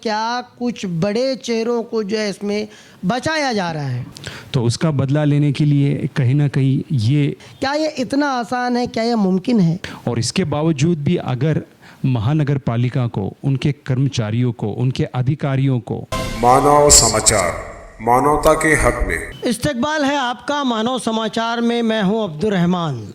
क्या कुछ बड़े चेहरों को जो है इसमें बचाया जा रहा है? तो उसका बदला लेने के लिए कहीं ना कहीं क्या ये इतना आसान है? क्या ये मुमकिन है? और इसके बावजूद भी अगर महानगर पालिका को, उनके कर्मचारियों को, उनके अधिकारियों को मानव समाचार, मानवता के हक में इस्तकबाल है आपका मानव समाचार में। मैं हूं अब्दुल रहमान।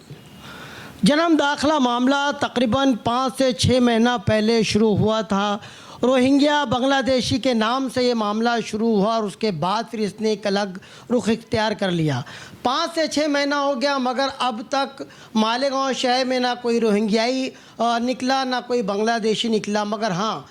जन्म दाखिला मामला तकरीबन 5 से 6 महीना पहले शुरू हुआ था। रोहिंग्या बांग्लादेशी के नाम से ये मामला शुरू हुआ और उसके बाद फिर इसने एक अलग रुख इख्तियार कर लिया। 5 से 6 महीना हो गया मगर अब तक मालेगांव शहर में ना कोई रोहिंग्याई निकला, ना कोई बांग्लादेशी निकला। मगर हाँ,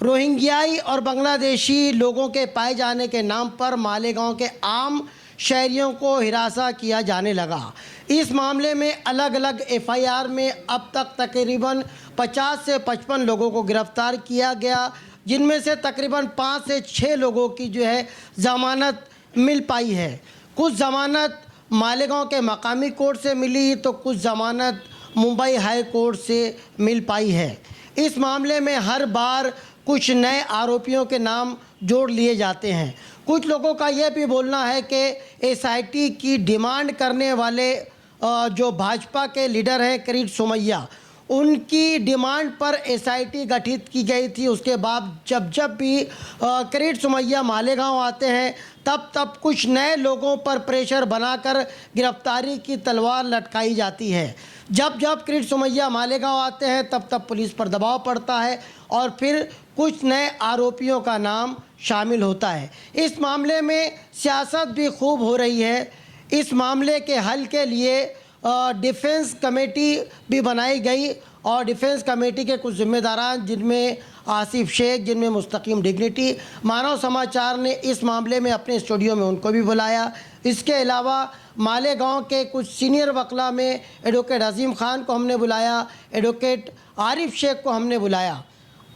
रोहिंग्याई और बांग्लादेशी लोगों के पाए जाने के नाम पर मालेगांव के आम शहरियों को हिरासा किया जाने लगा। इस मामले में अलग अलग एफआईआर में अब तक तकरीबन 50 से 55 लोगों को गिरफ्तार किया गया, जिनमें से तकरीबन 5 से 6 लोगों की जो है ज़मानत मिल पाई है। कुछ ज़मानत मालेगांव के मकामी कोर्ट से मिली तो कुछ ज़मानत मुंबई हाई कोर्ट से मिल पाई है। इस मामले में हर बार कुछ नए आरोपियों के नाम जोड़ लिए जाते हैं। कुछ लोगों का यह भी बोलना है कि एसआईटी की डिमांड करने वाले जो भाजपा के लीडर हैं किरीट सोमैया, उनकी डिमांड पर एसआईटी गठित की गई थी। उसके बाद जब जब भी किरीट सोमैया मालेगांव आते हैं तब कुछ नए लोगों पर प्रेशर बनाकर गिरफ्तारी की तलवार लटकाई जाती है। जब किरीट सोमैया मालेगांव आते हैं तब पुलिस पर दबाव पड़ता है और फिर कुछ नए आरोपियों का नाम शामिल होता है। इस मामले में सियासत भी खूब हो रही है। इस मामले के हल के लिए डिफेंस कमेटी भी बनाई गई और डिफेंस कमेटी के कुछ जिम्मेदारान, जिनमें आसिफ शेख, जिनमें मुस्तकीम डिग्निटी, मानव समाचार ने इस मामले में अपने स्टूडियो में उनको भी बुलाया। इसके अलावा मालेगांव के कुछ सीनियर वकला में एडवोकेट अजीम खान को हमने बुलाया, एडवोकेट आरिफ शेख को हमने बुलाया।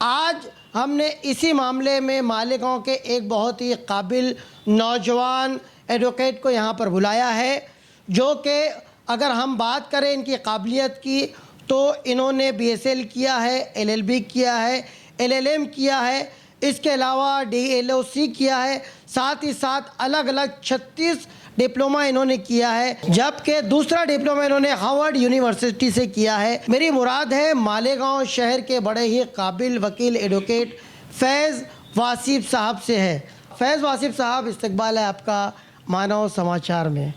आज हमने इसी मामले में मालेगांव के एक बहुत ही काबिल नौजवान एडवोकेट को यहाँ पर बुलाया है, जो कि अगर हम बात करें इनकी काबिलियत की तो इन्होंने बीएसएल किया है, एलएलबी किया है, एलएलएम किया है, इसके अलावा डीएलओसी किया है, साथ ही साथ अलग अलग 36 डिप्लोमा इन्होंने किया है, जबकि दूसरा डिप्लोमा इन्होंने हार्वर्ड यूनिवर्सिटी से किया है। मेरी मुराद है मालेगांव शहर के बड़े ही काबिल वकील एडवोकेट फैज़ वासिफ साहब से है। फैज़ वासिफ साहब, इस्तकबाल है आपका मानव समाचार में।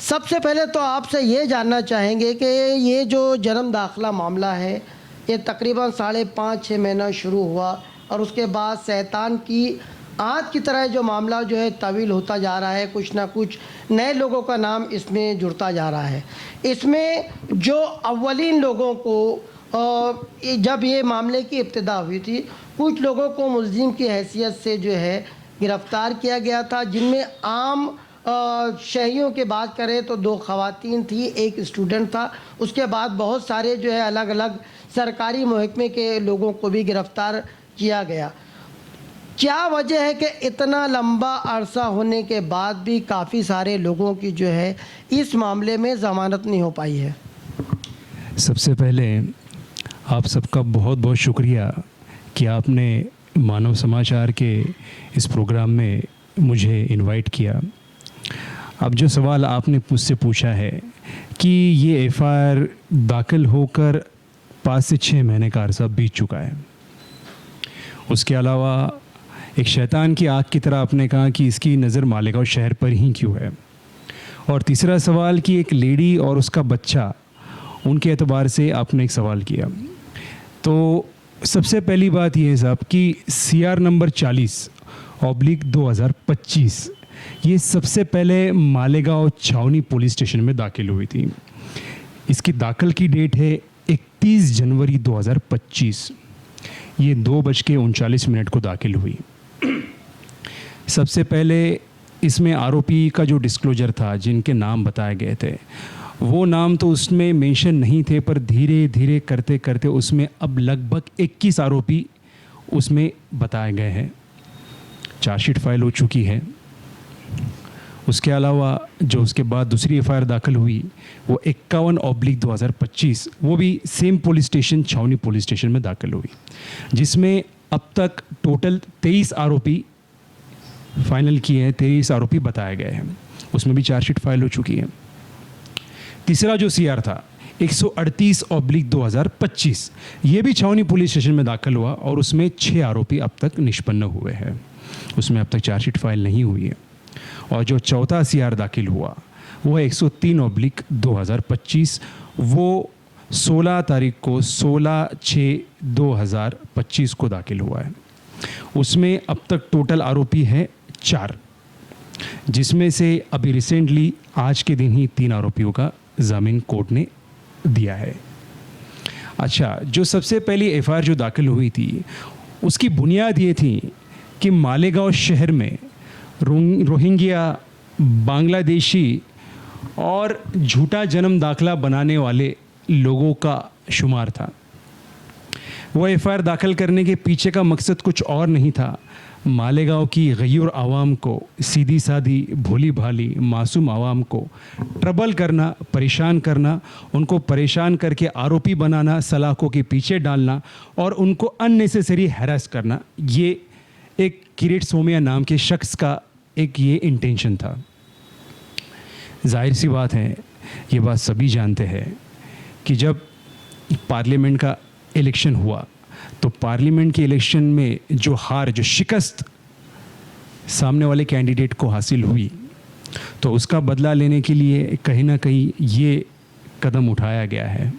सबसे पहले तो आपसे ये जानना चाहेंगे कि ये जो जन्म दाखिला मामला है, ये तकरीबन 5.5-6 महीना शुरू हुआ और उसके बाद शैतान की आँख की तरह जो मामला जो है तवील होता जा रहा है। कुछ ना कुछ नए लोगों का नाम इसमें जुड़ता जा रहा है। इसमें जो अव्वलीन लोगों को जब ये मामले की इब्तिदा हुई थी, कुछ लोगों को मुल्ज़िम की हैसियत से जो है गिरफ़्तार किया गया था, जिनमें आम शहरियों की बात करें तो 2 ख़वातीन थी, 1 स्टूडेंट था। उसके बाद बहुत सारे जो है अलग अलग सरकारी महकमे के लोगों को भी गिरफ़्तार किया गया। क्या वजह है कि इतना लंबा अरसा होने के बाद भी काफ़ी सारे लोगों की जो है इस मामले में ज़मानत नहीं हो पाई है? सबसे पहले आप सबका बहुत बहुत शुक्रिया कि आपने मानव समाचार के इस प्रोग्राम में मुझे इनवाइट किया। अब जो सवाल आपने मुझसे पूछा है कि ये एफआईआर दाखिल होकर 5 से 6 महीने का अरसा बीत चुका है। उसके अलावा एक शैतान की आँख की तरह आपने कहा कि इसकी नज़र मालेगांव शहर पर ही क्यों है। और तीसरा सवाल कि एक लेडी और उसका बच्चा, उनके एतबार से आपने एक सवाल किया। तो सबसे पहली बात ये है साहब कि CR नंबर 40/2025 ये सबसे पहले मालेगांव छावनी पुलिस स्टेशन में दाखिल हुई थी। इसकी दाखिल की डेट है 31 जनवरी 2025। ये 2:39 को दाखिल हुई। सबसे पहले इसमें आरोपी का जो डिस्क्लोजर था, जिनके नाम बताए गए थे, वो नाम तो उसमें मेंशन नहीं थे, पर धीरे धीरे करते करते उसमें अब लगभग 21 आरोपी उसमें बताए गए हैं। चार्जशीट फाइल हो चुकी है। उसके अलावा जो उसके बाद दूसरी एफआईआर दाखिल हुई वो 51/2025, वो भी सेम पुलिस स्टेशन, छावनी पुलिस स्टेशन में दाखिल हुई, जिसमें अब तक टोटल 23 आरोपी फाइनल किए हैं, 23 आरोपी बताए गए हैं, उसमें भी चार्जशीट फाइल हो चुकी है। तीसरा जो सीआर था 138/2025, ये भी छावनी पुलिस स्टेशन में दाखिल हुआ और उसमें 6 आरोपी अब तक निष्पन्न हुए हैं, उसमें अब तक चार्जशीट फाइल नहीं हुई है। और जो चौथा सीआर दाखिल हुआ वो है 103/2025, वो 16 तारीख को 16/6/2025 को दाखिल हुआ है। उसमें अब तक टोटल आरोपी है 4, जिसमें से अभी रिसेंटली आज के दिन ही 3 आरोपियों का जामीन कोर्ट ने दिया है। अच्छा, जो सबसे पहली एफआईआर जो दाखिल हुई थी उसकी बुनियाद ये थी कि मालेगांव शहर में रोहिंग्या, बांग्लादेशी और झूठा जन्म दाखला बनाने वाले लोगों का शुमार था। वो एफआईआर दाखिल करने के पीछे का मकसद कुछ और नहीं था, मालेगांव की गयूर आवाम को, सीधी सादी भोली भाली मासूम आवाम को ट्रबल करना, परेशान करना, उनको परेशान करके आरोपी बनाना, सलाखों के पीछे डालना और उनको अननेसेसरी हैरेस करना। ये एक किरीट सोमिया नाम के शख्स का एक ये इंटेंशन था। जाहिर सी बात है, ये बात सभी जानते हैं कि जब पार्लियामेंट का इलेक्शन हुआ तो पार्लियामेंट के इलेक्शन में जो हार, जो शिकस्त सामने वाले कैंडिडेट को हासिल हुई, तो उसका बदला लेने के लिए कहीं ना कहीं ये कदम उठाया गया है।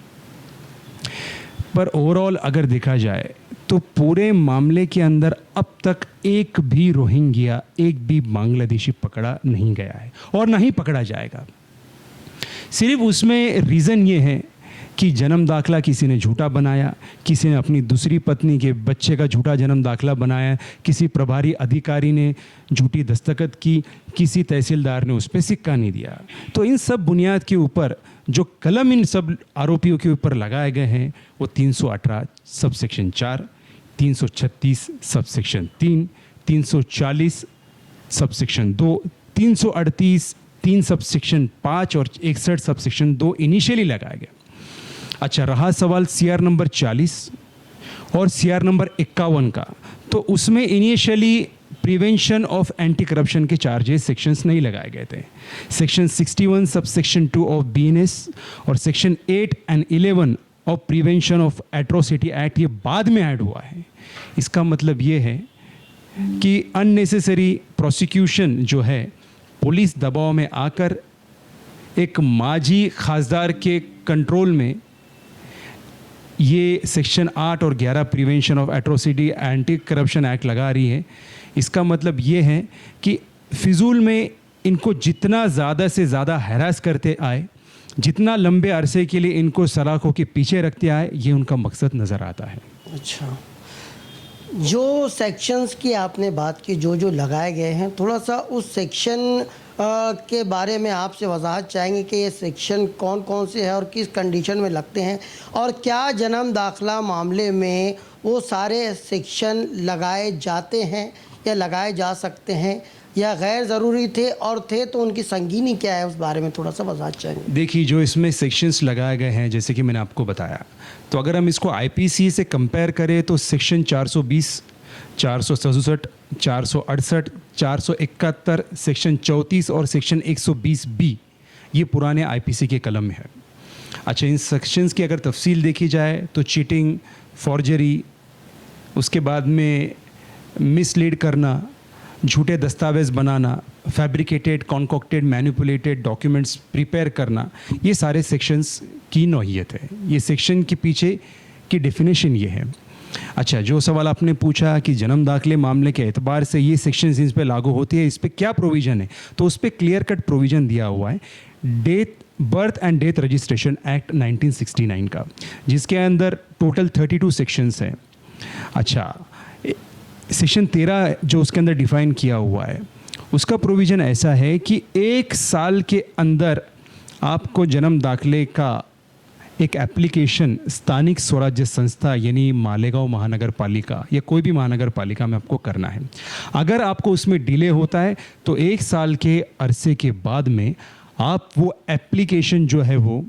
पर ओवरऑल अगर देखा जाए तो पूरे मामले के अंदर अब तक एक भी रोहिंग्या, एक भी बांग्लादेशी पकड़ा नहीं गया है और ना ही पकड़ा जाएगा। सिर्फ उसमें रीज़न ये है कि जन्म दाखला किसी ने झूठा बनाया, किसी ने अपनी दूसरी पत्नी के बच्चे का झूठा जन्म दाखला बनाया, किसी प्रभारी अधिकारी ने झूठी दस्तखत की, किसी तहसीलदार ने उस पर सिक्का नहीं दिया। तो इन सब बुनियाद के ऊपर जो कलम इन सब आरोपियों के ऊपर लगाए गए हैं वो 318 सबसेक्शन 4, 336 सबसेक्शन 3, 340 सबसेक्शन 2, 338 3 सबसेक्शन 5 और 61 सबसेक्शन 2 इनिशियली लगाए गए। अच्छा, रहा सवाल सीआर नंबर 40 और सीआर नंबर 51 का, तो उसमें initially prevention of anti corruption के चार्जेस सेक्शंस नहीं लगाए गए थे। सेक्शन 61 सबसेक्शन 2 ऑफ बीएनएस और section 8 and 11 of prevention of atrocity act ये बाद में ऐड हुआ है। इसका मतलब ये है कि अननेसेसरी प्रोसिक्यूशन जो है, पुलिस दबाव में आकर एक माजी खासदार के कंट्रोल में ये सेक्शन 8 और 11 prevention of atrocity anti corruption act लगा रही है। इसका मतलब ये है कि फिजूल में इनको जितना ज़्यादा से ज़्यादा हैरास करते आए, जितना लंबे अरसे के लिए इनको सलाखों के पीछे रखते आए, ये उनका मकसद नज़र आता है। अच्छा, जो सेक्शंस की आपने बात की, जो जो लगाए गए हैं, थोड़ा सा उस सेक्शन के बारे में आपसे वजाहत चाहेंगे कि ये सेक्शन कौन कौन से हैं और किस कंडीशन में लगते हैं, और क्या जन्म दाखला मामले में वो सारे सेक्शन लगाए जाते हैं या लगाए जा सकते हैं या गैर ज़रूरी थे, और थे तो उनकी संगीनी क्या है, उस बारे में थोड़ा सा वजाहत चाहेंगे। देखिए, जो इसमें सेक्शंस लगाए गए हैं, जैसे कि मैंने आपको बताया, तो अगर हम इसको आईपीसी से कंपेयर करें तो सेक्शन 420, 467, 468, 471, सेक्शन 34 और सेक्शन 120B ये पुराने आईपीसी के कलम में है। अच्छा, इन सेक्शंस की अगर तफसील देखी जाए तो चीटिंग, फॉर्जरी, उसके बाद में मिसलीड करना, झूठे दस्तावेज़ बनाना, fabricated, concocted, manipulated documents prepare करना, ये सारे सेक्शंस की नौइयत है। ये सेक्शन के पीछे की डेफिनेशन ये है। अच्छा, जो सवाल आपने पूछा कि जन्म दाखिले मामले के एतबार से ये सेक्शंस इस पे लागू होती है, इस पे क्या प्रोविज़न है, तो उस पर क्लियर कट प्रोविज़न दिया हुआ है birth and death registration act 1969 का, जिसके अंदर टोटल 32 सेक्शंस हैं। अच्छा, सेक्शन 13 जो उसके अंदर डिफ़ाइन किया हुआ है, उसका प्रोविज़न ऐसा है कि 1 साल के अंदर आपको जन्म दाखिले का एक एप्लीकेशन स्थानिक स्वराज्य संस्था यानी मालेगांव महानगर पालिका या कोई भी महानगर पालिका में आपको करना है। अगर आपको उसमें डिले होता है तो 1 साल के अरसे के बाद में आप वो एप्लीकेशन जो है वो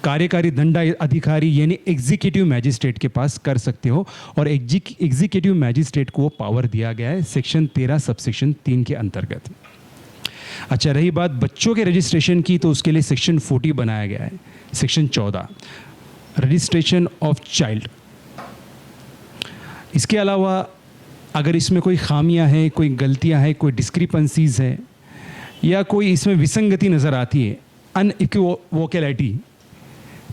कार्यकारी दंड अधिकारी यानी एग्जीक्यूटिव मैजिस्ट्रेट के पास कर सकते हो, और एग्जीक्यूटिव मैजिस्ट्रेट को वो पावर दिया गया है सेक्शन 13 सबसेक्शन 3 के अंतर्गत। अच्छा, रही बात बच्चों के रजिस्ट्रेशन की, तो उसके लिए सेक्शन 40 बनाया गया है, सेक्शन 14 रजिस्ट्रेशन ऑफ चाइल्ड। इसके अलावा अगर इसमें कोई खामियां हैं, कोई गलतियां हैं, कोई डिस्क्रिपेंसीज है, या कोई इसमें विसंगति नज़र आती है, अनइक्विवोकैलिटी,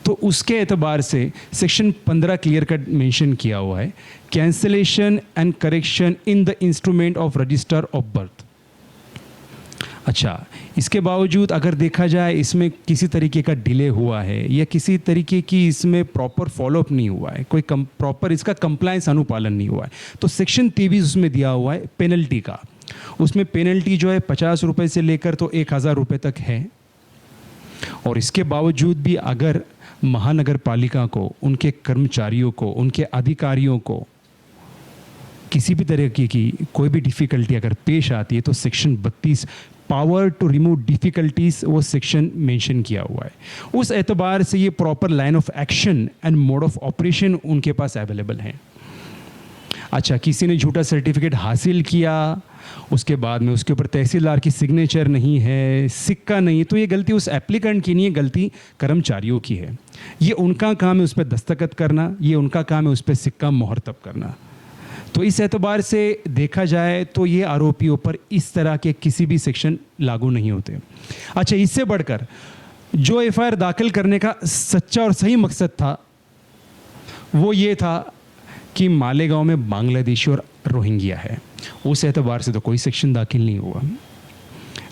तो उसके एतबार से सेक्शन 15 क्लियर कट मेंशन किया हुआ है, cancellation and correction in the instrument of register of birth. अच्छा, इसके बावजूद अगर देखा जाए इसमें किसी तरीके का डिले हुआ है या किसी तरीके की इसमें प्रॉपर फॉलोअप नहीं हुआ है, कोई प्रॉपर इसका कंप्लायंस अनुपालन नहीं हुआ है, तो सेक्शन 23 उसमें दिया हुआ है पेनल्टी का। उसमें पेनल्टी जो है 50 रुपये से लेकर तो 1000 रुपये तक है। और इसके बावजूद भी अगर महानगर पालिका को, उनके कर्मचारियों को, उनके अधिकारियों को किसी भी तरह की कोई भी डिफ़िकल्टी अगर पेश आती है, तो section 32 power to remove difficulties वो सेक्शन मेंशन किया हुआ है। उस एतबार से ये proper line of action and mode of operation उनके पास अवेलेबल है। अच्छा, किसी ने झूठा सर्टिफिकेट हासिल किया, उसके बाद में उसके ऊपर तहसीलदार की सिग्नेचर नहीं है, सिक्का नहीं है, तो ये गलती उस एप्लीकेंट की नहीं है, गलती कर्मचारियों की है। ये उनका काम है उस पर दस्तखत करना, ये उनका काम है उस पर सिक्का मोहर तब करना। तो इस एतबार से देखा जाए तो ये आरोपियों पर इस तरह के किसी भी सेक्शन लागू नहीं होते। अच्छा, इससे बढ़कर जो एफआईआर दाखिल करने का सच्चा और सही मकसद था वो ये था कि मालेगांव में बांग्लादेशी और रोहिंग्या है, उस एतबार से तो कोई सेक्शन दाखिल नहीं हुआ।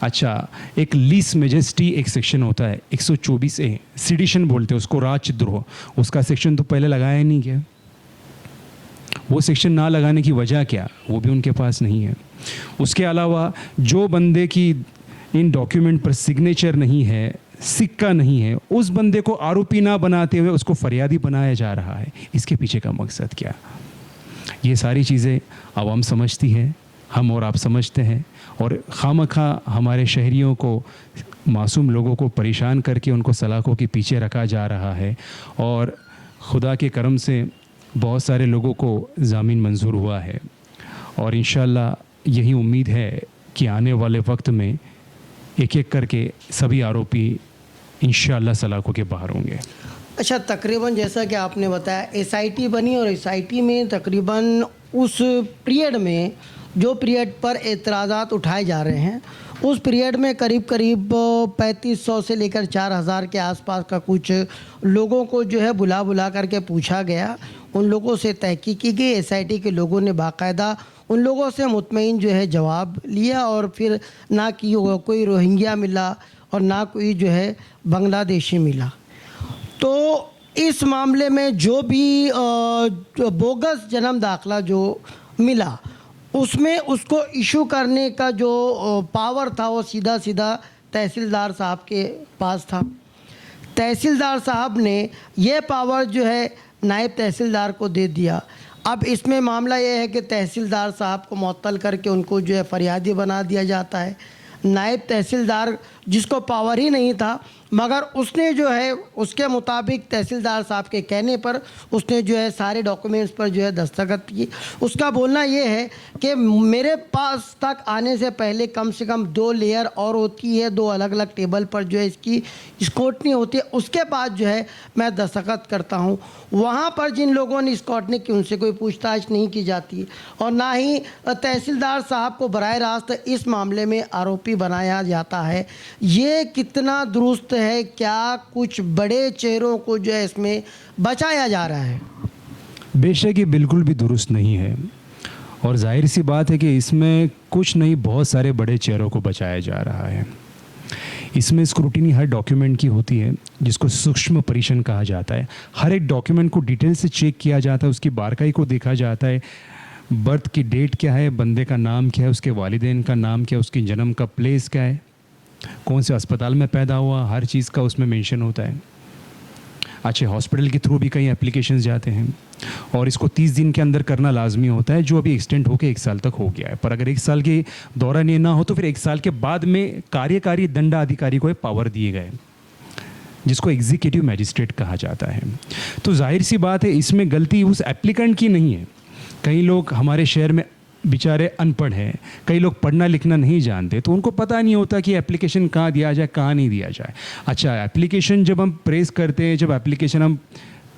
अच्छा, एक लीस मेजेस्टी एक सेक्शन होता है 124A, सिडिशन बोलते हैं उसको, राजद्रोह, उसका सेक्शन तो पहले लगाया ही नहीं गया। वो सेक्शन ना लगाने की वजह क्या, वो भी उनके पास नहीं है। उसके अलावा जो बंदे की इन डॉक्यूमेंट पर सिग्नेचर नहीं है, सिक्का नहीं है, उस बंदे को आरोपी ना बनाते हुए उसको फरियादी बनाया जा रहा है। इसके पीछे का मकसद क्या? ये सारी चीज़ें आवाम समझती है, हम और आप समझते हैं, और खामखा हमारे शहरियों को, मासूम लोगों को परेशान करके उनको सलाखों के पीछे रखा जा रहा है। और खुदा के करम से बहुत सारे लोगों को ज़मीन मंजूर हुआ है, और इंशाअल्लाह यही उम्मीद है कि आने वाले वक्त में एक एक करके सभी आरोपी इंशाअल्लाह सलाखों के बाहर होंगे। अच्छा, तकरीबन जैसा कि आपने बताया एसआईटी बनी, और एसआईटी में तकरीबन उस पीरियड में जो पीरियड पर एतराज़ात उठाए जा रहे हैं, उस पीरियड में करीब 3500 से लेकर 4000 के आसपास का कुछ लोगों को जो है बुला करके पूछा गया, उन लोगों से तहकीक की गई। एसआईटी के लोगों ने बाकायदा उन लोगों से मुतमईन जो है जवाब लिया, और फिर ना कि कोई रोहिंग्या मिला और ना कोई जो है बांग्लादेशी मिला। तो इस मामले में जो भी बोगस जन्म दाखला जो मिला, उसमें उसको इशू करने का जो पावर था वो सीधा तहसीलदार साहब के पास था। तहसीलदार साहब ने ये पावर जो है नायब तहसीलदार को दे दिया। अब इसमें मामला ये है कि तहसीलदार साहब को मुअत्तल करके उनको जो है फरियादी बना दिया जाता है। नायब तहसीलदार जिसको पावर ही नहीं था, मगर उसने जो है उसके मुताबिक तहसीलदार साहब के कहने पर उसने जो है सारे डॉक्यूमेंट्स पर जो है दस्तखत की। उसका बोलना ये है कि मेरे पास तक आने से पहले कम से कम 2 लेयर और होती है, 2 अलग अलग टेबल पर जो है इसकी स्क्रूटनी होती है, उसके बाद जो है मैं दस्तखत करता हूँ। वहाँ पर जिन लोगों ने स्क्रूटनी की उनसे कोई पूछताछ नहीं की जाती, और ना ही तहसीलदार साहब को बराह रास्त इस मामले में आरोपी बनाया जाता है। ये कितना दुरुस्त है? क्या कुछ बड़े चेहरों को जो है इसमें बचाया जा रहा है? बेशक ये बिल्कुल भी दुरुस्त नहीं है, और जाहिर सी बात है कि इसमें कुछ नहीं, बहुत सारे बड़े चेहरों को बचाया जा रहा है। इसमें स्क्रूटिनी हर डॉक्यूमेंट की होती है, जिसको सूक्ष्म परीक्षण कहा जाता है। हर एक डॉक्यूमेंट को डिटेल से चेक किया जाता है, उसकी बारकाई को देखा जाता है, बर्थ की डेट क्या है, बंदे का नाम क्या है, उसके वालिदैन का नाम क्या है, उसकी जन्म का प्लेस क्या है, कौन से अस्पताल में पैदा हुआ, हर चीज़ का उसमें मेंशन होता है। अच्छे हॉस्पिटल के थ्रू भी कई एप्लीकेशंस जाते हैं, और इसको 30 दिन के अंदर करना लाजमी होता है, जो अभी एक्सटेंड होकर 1 साल तक हो गया है। पर अगर 1 साल के दौरान ये ना हो तो फिर 1 साल के बाद में कार्यकारी दंडाधिकारी को पावर दिए गए। जिसको एग्जीक्यूटिव मैजिस्ट्रेट कहा जाता है। तो जाहिर सी बात है इसमें गलती उस एप्लीकेंट की नहीं है। कई लोग हमारे शहर में बेचारे अनपढ़ हैं, कई लोग पढ़ना लिखना नहीं जानते, तो उनको पता नहीं होता कि एप्लीकेशन कहाँ दिया जाए, कहाँ नहीं दिया जाए। अच्छा, एप्लीकेशन जब हम प्रेस करते हैं, जब एप्लीकेशन हम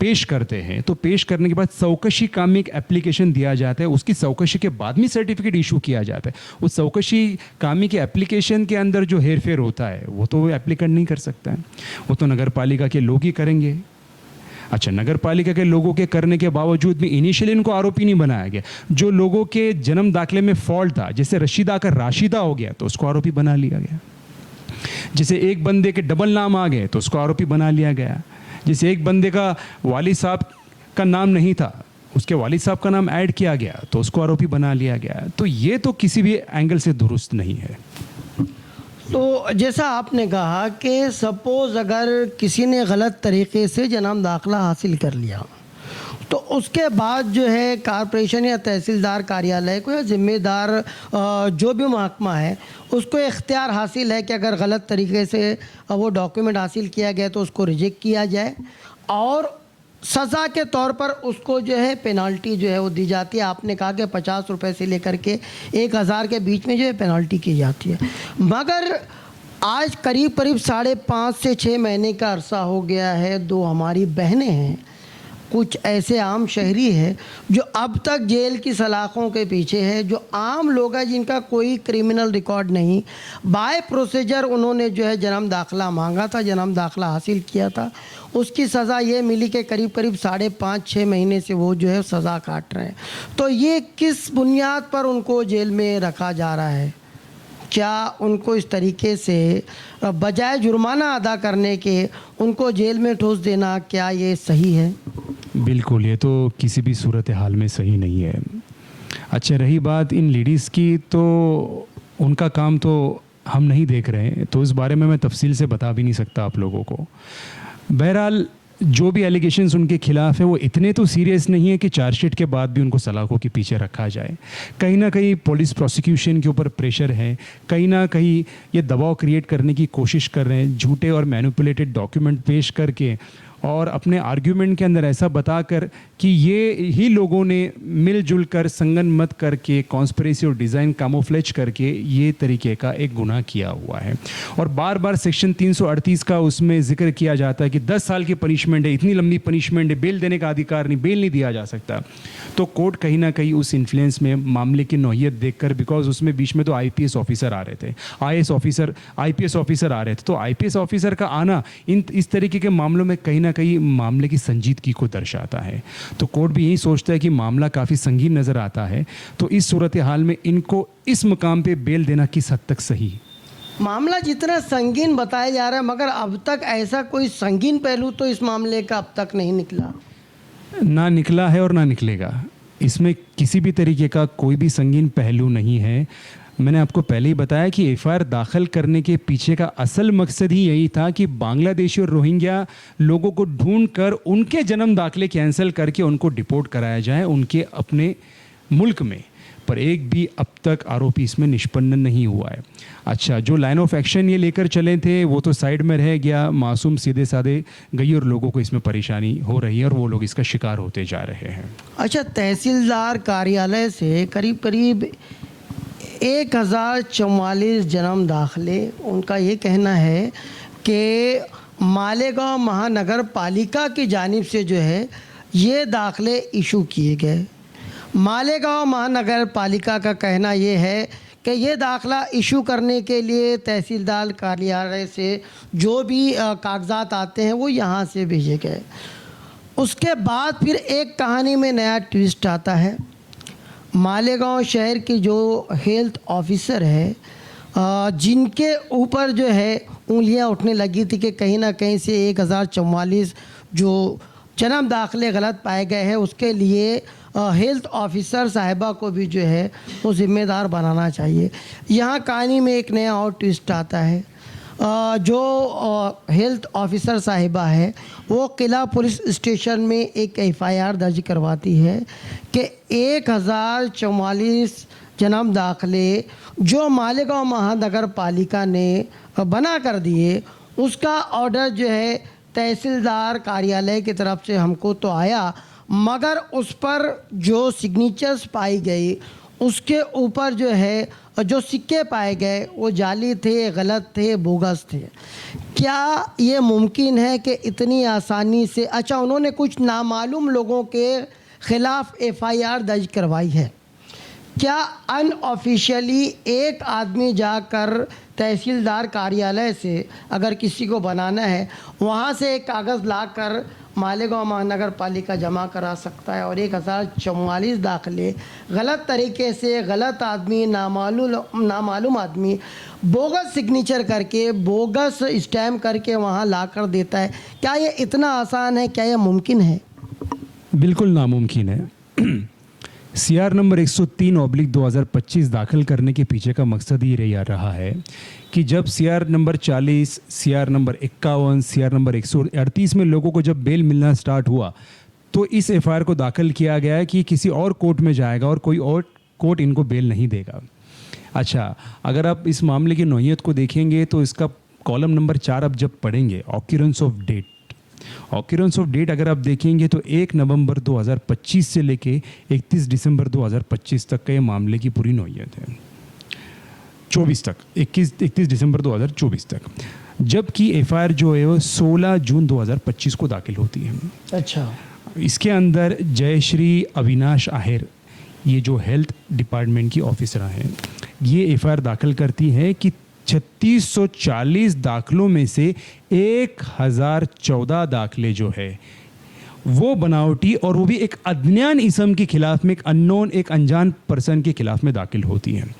पेश करते हैं, तो पेश करने के बाद चौकशी काम में एक एप्लीकेशन दिया जाता है, उसकी चौकशी के बाद में सर्टिफिकेट इशू किया जाता है। उस चौकशी कामी के एप्लीकेशन के अंदर जो हेरफेर होता है वो तो एप्लीकेंट नहीं कर सकता है, वो तो नगर पालिका के लोग ही करेंगे। अच्छा, नगर पालिका के लोगों के करने के बावजूद भी इनिशियली इनको आरोपी नहीं बनाया गया। जो लोगों के जन्म दाखिले में फॉल्ट था, जैसे रशीदा का राशिदा हो गया तो उसको आरोपी बना लिया गया। जैसे एक बंदे के डबल नाम आ गए तो उसको आरोपी बना लिया गया। जैसे एक बंदे का वालिद साहब का नाम नहीं था, उसके वालिद साहब का नाम ऐड किया गया तो उसको आरोपी बना लिया गया। तो ये तो किसी भी एंगल से दुरुस्त नहीं है। तो जैसा आपने कहा कि सपोज़ अगर किसी ने गलत तरीके से जन्म दाखिला हासिल कर लिया, तो उसके बाद जो है कारपोरेशन या तहसीलदार कार्यालय को या ज़िम्मेदार जो भी महकमा है उसको इख्तियार हासिल है कि अगर गलत तरीके से वो डॉक्यूमेंट हासिल किया गया तो उसको रिजेक्ट किया जाए, और सज़ा के तौर पर उसको जो है पेनाल्टी जो है वो दी जाती है। आपने कहा कि 50 रुपये से लेकर के 1000 के बीच में जो है पेनाल्टी की जाती है। मगर आज करीब 5.5 से 6 महीने का अरसा हो गया है, 2 हमारी बहनें हैं, कुछ ऐसे आम शहरी हैं जो अब तक जेल की सलाखों के पीछे है, जो आम लोग हैं जिनका कोई क्रिमिनल रिकॉर्ड नहीं, बाय प्रोसीजर उन्होंने जो है जन्म दाखिला मांगा था, जन्म दाखिला हासिल किया था, उसकी सज़ा ये मिली कि करीब 5.5-6 महीने से वो जो है सज़ा काट रहे हैं। तो ये किस बुनियाद पर उनको जेल में रखा जा रहा है? क्या उनको इस तरीके से बजाय जुर्माना अदा करने के उनको जेल में ठोस देना, क्या ये सही है? बिल्कुल, ये तो किसी भी सूरत हाल में सही नहीं है। अच्छा, रही बात इन लेडीज़ की, तो उनका काम तो हम नहीं देख रहे हैं, तो इस बारे में मैं तफसील से बता भी नहीं सकता आप लोगों को। बहरहाल जो भी एलिगेशंस उनके खिलाफ है वो इतने तो सीरियस नहीं है कि चार्जशीट के बाद भी उनको सलाखों के पीछे रखा जाए। कहीं ना कहीं पुलिस प्रोसिक्यूशन के ऊपर प्रेशर है, कहीं ना कहीं ये दबाव क्रिएट करने की कोशिश कर रहे हैं, झूठे और मैनिपुलेटेड डॉक्यूमेंट पेश करके और अपने आर्ग्यूमेंट के अंदर ऐसा बताकर कि ये ही लोगों ने मिलजुल कर संगनमत करके कॉन्स्पिरेसी और डिज़ाइन कामोफ्लेज करके ये तरीके का एक गुनाह किया हुआ है। और बार बार सेक्शन 338 का उसमें जिक्र किया जाता है कि 10 साल की पनिशमेंट है, इतनी लंबी पनिशमेंट है, बेल देने का अधिकार नहीं, बेल नहीं दिया जा सकता। तो कोर्ट कहीं ना कहीं उस इन्फ्लुएंस में मामले की नौयत देखकर, बिकॉज उसमें बीच में तो IPS ऑफिसर आ रहे थे, IPS ऑफिसर आ रहे थे, तो IPS ऑफिसर का आना इस तरीके के मामलों में कहीं ना कहीं मामले की संजीदगी को दर्शाता है। तो कोर्ट भी यही सोचता है कि मामला काफ़ी संगीन नज़र आता है, तो इस सूरत हाल में इनको इस मुकाम पे बेल देना किस हद तक सही? मामला जितना संगीन बताया जा रहा है, मगर अब तक ऐसा कोई संगीन पहलू तो इस मामले का अब तक नहीं निकला। ना निकला है और ना निकलेगा। इसमें किसी भी तरीके का कोई भी संगीन पहलू नहीं है। मैंने आपको पहले ही बताया कि FIR दाखिल करने के पीछे का असल मकसद ही यही था कि बांग्लादेशी और रोहिंग्या लोगों को ढूंढ कर उनके जन्म दाखिले कैंसिल करके उनको डिपोर्ट कराया जाए उनके अपने मुल्क में। पर एक भी अब तक आरोपी इसमें निष्पन्न नहीं हुआ है। अच्छा, जो लाइन ऑफ एक्शन ये लेकर चले थे वो तो साइड में रह गया, मासूम सीधे साधे गई और लोगों को इसमें परेशानी हो रही है और वो लोग इसका शिकार होते जा रहे हैं। अच्छा, तहसीलदार कार्यालय से करीब 1044 जन्म दाखिले, उनका ये कहना है कि मालेगांव महानगर पालिका की जानिब से जो है ये दाखिले इशू किए गए। मालेगांव महानगर पालिका का कहना ये है कि ये दाखिला इशू करने के लिए तहसीलदार कार्यालय से जो भी कागजात आते हैं वो यहाँ से भेजे गए। उसके बाद फिर एक कहानी में नया ट्विस्ट आता है। मालेगांव शहर की जो हेल्थ ऑफिसर है, जिनके ऊपर जो है उंगलियां उठने लगी थी कि कहीं ना कहीं से 1044 जो जन्म दाखिले गलत पाए गए हैं, उसके लिए हेल्थ ऑफिसर साहिबा को भी जो है वो ज़िम्मेदार बनाना चाहिए। यहाँ कहानी में एक नया और ट्विस्ट आता है। जो हेल्थ ऑफिसर साहिबा है वो किला पुलिस स्टेशन में एक FIR दर्ज करवाती है कि 1044 जन्म दाखिले जो मालेगांव महानगर पालिका ने बना कर दिए, उसका ऑर्डर जो है तहसीलदार कार्यालय की तरफ से हमको तो आया, मगर उस पर जो सिग्नेचर्स पाई गई उसके ऊपर जो है जो सिक्के पाए गए वो जाली थे, गलत थे, बोगस थे। क्या ये मुमकिन है कि इतनी आसानी से, अच्छा उन्होंने कुछ नामालूम लोगों के ख़िलाफ़ FIR दर्ज करवाई है, क्या अनऑफिशियली एक आदमी जाकर तहसीलदार कार्यालय से अगर किसी को बनाना है वहाँ से एक कागज़ लाकर मालेगांव महानगर पालिका जमा करा सकता है और 1044 दाखिले गलत तरीके से गलत आदमी, नामालूम आदमी बोगस सिग्नेचर करके, बोगस स्टैम्प करके वहाँ ला कर देता है? क्या ये इतना आसान है? क्या ये मुमकिन है? बिल्कुल नामुमकिन है। CR नंबर 103/2025 दाखिल करने के पीछे का मकसद ये रहा है कि जब CR number 40, CR number 51, CR number 138 में लोगों को जब बेल मिलना स्टार्ट हुआ तो इस FIR को दाखिल किया गया कि किसी और कोर्ट में जाएगा और कोई और कोर्ट इनको बेल नहीं देगा। अच्छा, अगर आप इस मामले की नौइयत को देखेंगे तो इसका कॉलम नंबर 4 आप जब पढ़ेंगे, ऑक्यूरेंस ऑफ डेट अगर आप देखेंगे तो 1 नवंबर 2025 से लेके 31 दिसंबर 2025 तक का ये मामले की पूरी नौइयत है, 24 तक, 31 दिसंबर 2024 तक, जबकि FIR जो है वो 16 जून 2025 को दाखिल होती है। अच्छा, इसके अंदर जयश्री अविनाश आहेर, ये जो हेल्थ डिपार्टमेंट की ऑफिसर हैं, ये FIR दाखिल करती है कि 3640 दाखिलों में से 1014 दाखिले जो है वो बनावटी और वो भी एक अज्ञान इसम के खिलाफ में, एक अननोन, एक अनजान पर्सन के खिलाफ में दाखिल होती हैं।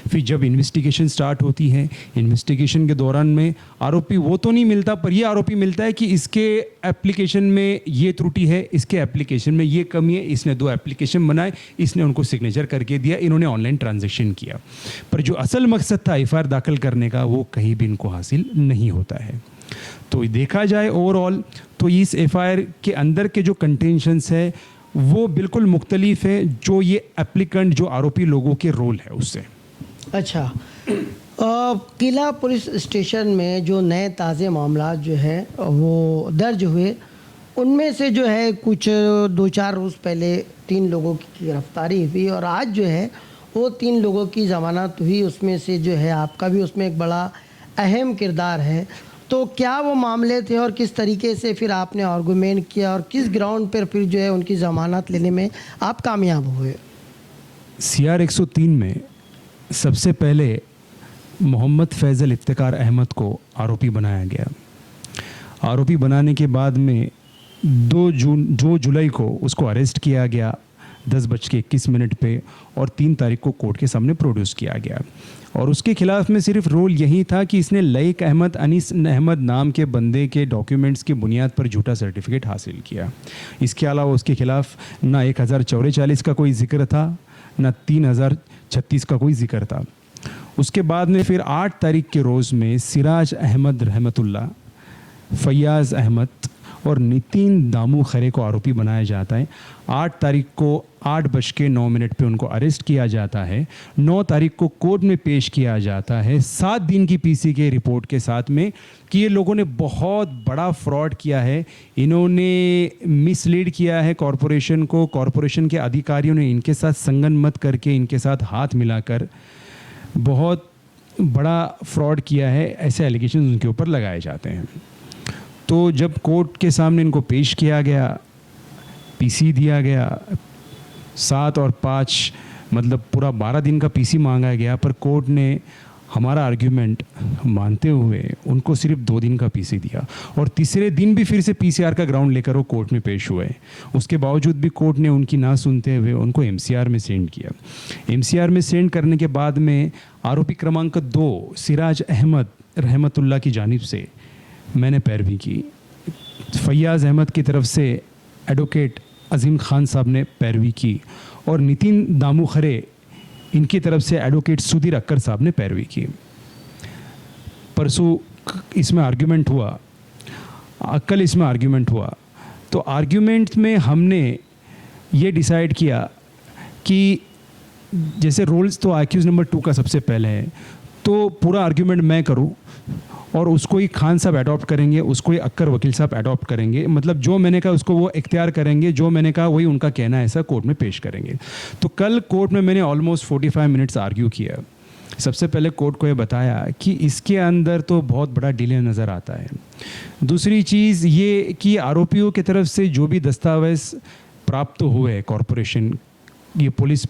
फिर जब इन्वेस्टिगेशन स्टार्ट होती है, इन्वेस्टिगेशन के दौरान में आरोपी वो तो नहीं मिलता, पर ये आरोपी मिलता है कि इसके एप्लीकेशन में ये त्रुटि है, इसके एप्लीकेशन में ये कमी है, इसने 2 एप्लीकेशन बनाए, इसने उनको सिग्नेचर करके दिया, इन्होंने ऑनलाइन ट्रांजैक्शन किया। पर जो असल मकसद था FIR दाखिल करने का वो कहीं भी इनको हासिल नहीं होता है। तो देखा जाए ओवरऑल तो इस FIR के अंदर के जो कंटेंशंस है वो बिल्कुल मुख्तलिफ है जो ये एप्लीकेंट, जो आरोपी लोगों के रोल है उससे। अच्छा, किला पुलिस स्टेशन में जो नए ताज़े मामला जो है वो दर्ज हुए, उनमें से जो है कुछ 2-4 रोज़ पहले 3 लोगों की गिरफ्तारी हुई और आज जो है वो 3 लोगों की ज़मानत हुई। उसमें से जो है आपका भी उसमें एक बड़ा अहम किरदार है। तो क्या वो मामले थे और किस तरीके से फिर आपने आर्गूमेंट किया और किस ग्राउंड पर फिर जो है उनकी ज़मानत लेने में आप कामयाब हुए? CR 103 में सबसे पहले मोहम्मद फैज़ल इफ्तिकार अहमद को आरोपी बनाया गया। आरोपी बनाने के बाद में 2 जुलाई को उसको अरेस्ट किया गया 10:21 पे और 3 तारीख को कोर्ट के सामने प्रोड्यूस किया गया। और उसके खिलाफ में सिर्फ रोल यही था कि इसने लईक अहमद, अनीस अहमद नाम के बंदे के डॉक्यूमेंट्स की बुनियाद पर झूठा सर्टिफिकेट हासिल किया। इसके अलावा उसके खिलाफ ना 1044 का कोई जिक्र था, ना 3036 का कोई जिक्र था। उसके बाद में फिर 8 तारीख के रोज़ में सिराज अहमद रहमतुल्लाह, फैयाज़ अहमद और नितिन दामू खरे को आरोपी बनाया जाता है। 8 तारीख को 8:09 पे उनको अरेस्ट किया जाता है। 9 तारीख को कोर्ट में पेश किया जाता है 7 दिन की PC के रिपोर्ट के साथ में कि ये लोगों ने बहुत बड़ा फ्रॉड किया है, इन्होंने मिसलीड किया है कॉरपोरेशन को, कॉरपोरेशन के अधिकारियों ने इनके साथ संगनमत करके, इनके साथ हाथ मिलाकर बहुत बड़ा फ्रॉड किया है, ऐसे एलिगेशन उनके ऊपर लगाए जाते हैं। तो जब कोर्ट के सामने इनको पेश किया गया, PC दिया गया, 7 और 5 मतलब पूरा 12 दिन का PC मांगा गया, पर कोर्ट ने हमारा आर्ग्यूमेंट मानते हुए उनको सिर्फ 2 दिन का PC दिया और तीसरे दिन भी फिर से PCR का ग्राउंड लेकर वो कोर्ट में पेश हुए। उसके बावजूद भी कोर्ट ने उनकी ना सुनते हुए उनको MCR में सेंड किया। MCR में सेंड करने के बाद में आरोपी क्रमांक 2 सिराज अहमद रहमतुल्लाह की जानिब से मैंने पैरवी की, फैयाज़ अहमद की तरफ से एडवोकेट अजीम खान साहब ने पैरवी की और नितिन दामू खरे इनकी तरफ से एडवोकेट सुधीर अक्कर साहब ने पैरवी की। परसों इसमें आर्ग्यूमेंट हुआ, कल इसमें आर्ग्यूमेंट हुआ। तो आर्ग्यूमेंट में हमने ये डिसाइड किया कि जैसे रोल्स तो एक्यूज़ नंबर 2 का सबसे पहले है, तो पूरा आर्ग्यूमेंट मैं करूं और उसको ही खान साहब अडॉप्ट करेंगे, उसको ही अक्कर वकील साहब अडॉप्ट करेंगे, मतलब जो मैंने कहा उसको वो इख्तियार करेंगे, जो मैंने कहा वही उनका कहना है, ऐसा कोर्ट में पेश करेंगे। तो कल कोर्ट में मैंने ऑलमोस्ट 45 मिनट्स आर्ग्यू किया। सबसे पहले कोर्ट को ये बताया कि इसके अंदर तो बहुत बड़ा डिले नज़र आता है। दूसरी चीज़ ये कि आरोपियों की तरफ से जो भी दस्तावेज़ प्राप्त हुए कॉरपोरेशन, ये पुलिस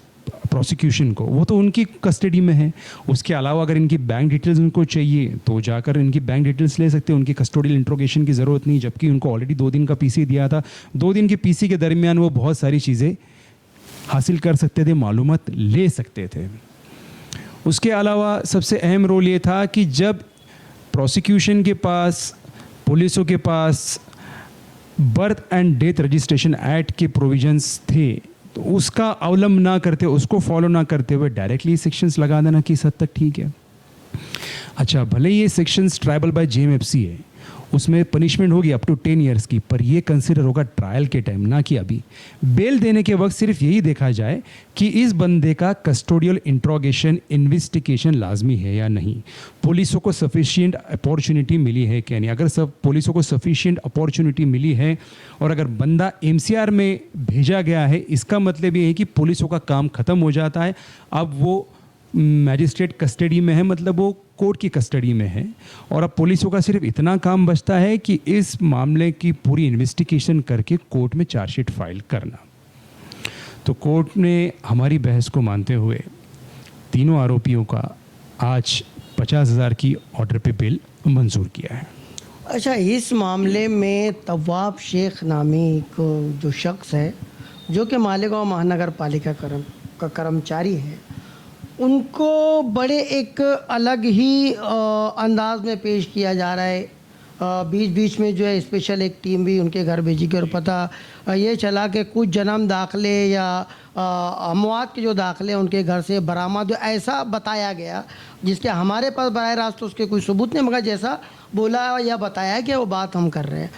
प्रोसिक्यूशन को, वो तो उनकी कस्टडी में है। उसके अलावा अगर इनकी बैंक डिटेल्स उनको चाहिए तो जाकर इनकी बैंक डिटेल्स ले सकते हैं, उनकी कस्टोडियल इंट्रोगेशन की ज़रूरत नहीं, जबकि उनको ऑलरेडी 2 दिन का पीसी दिया था। 2 दिन के पीसी के दरमियान वो बहुत सारी चीज़ें हासिल कर सकते थे, मालूमात ले सकते थे। उसके अलावा सबसे अहम रोल ये था कि जब प्रोसिक्यूशन के पास, पुलिसों के पास birth and death registration act के प्रोविजंस थे, तो उसका अवलंब ना करते, उसको फॉलो ना करते हुए डायरेक्टली सेक्शंस लगा देना किस हद तक ठीक है। अच्छा, भले ही ये सेक्शंस ट्राइबल बाय जेएमएफसी है, उसमें पनिशमेंट होगी अप टू 10 ईयर्स की, पर ये कंसिडर होगा ट्रायल के टाइम, ना कि अभी। बेल देने के वक्त सिर्फ यही देखा जाए कि इस बंदे का कस्टोडियल इंट्रोगेशन इन्वेस्टिगेशन लाजमी है या नहीं, पुलिसों को सफिशिएंट अपॉर्चुनिटी मिली है क्या नहीं। अगर सब पुलिसों को सफिशिएंट अपॉर्चुनिटी मिली है और अगर बंदा एमसीआर में भेजा गया है, इसका मतलब ये है कि पुलिसों का काम ख़त्म हो जाता है। अब वो मैजिस्ट्रेट कस्टडी में है, मतलब वो कोर्ट की कस्टडी में है, और अब पुलिसों का सिर्फ इतना काम बचता है कि इस मामले की पूरी इन्वेस्टिगेशन करके कोर्ट में चार्जशीट फाइल करना। तो कोर्ट ने हमारी बहस को मानते हुए तीनों आरोपियों का आज 50,000 की ऑर्डर पे बेल मंजूर किया है। अच्छा, इस मामले में तवाब शेख नामी को जो शख्स है, जो कि मालेगांव महानगर पालिका का कर्मचारी है, उनको बड़े एक अलग ही अंदाज में पेश किया जा रहा है। बीच बीच में जो है स्पेशल एक टीम भी उनके घर भेजी गई और पता ये चला कि कुछ जन्म दाखिले या अमवात के जो दाखिले उनके घर से बरामद, जो ऐसा बताया गया, जिसके हमारे पास बराह रास्त उसके कोई सबूत नहीं, मगर जैसा बोला या बताया कि वो बात हम कर रहे हैं।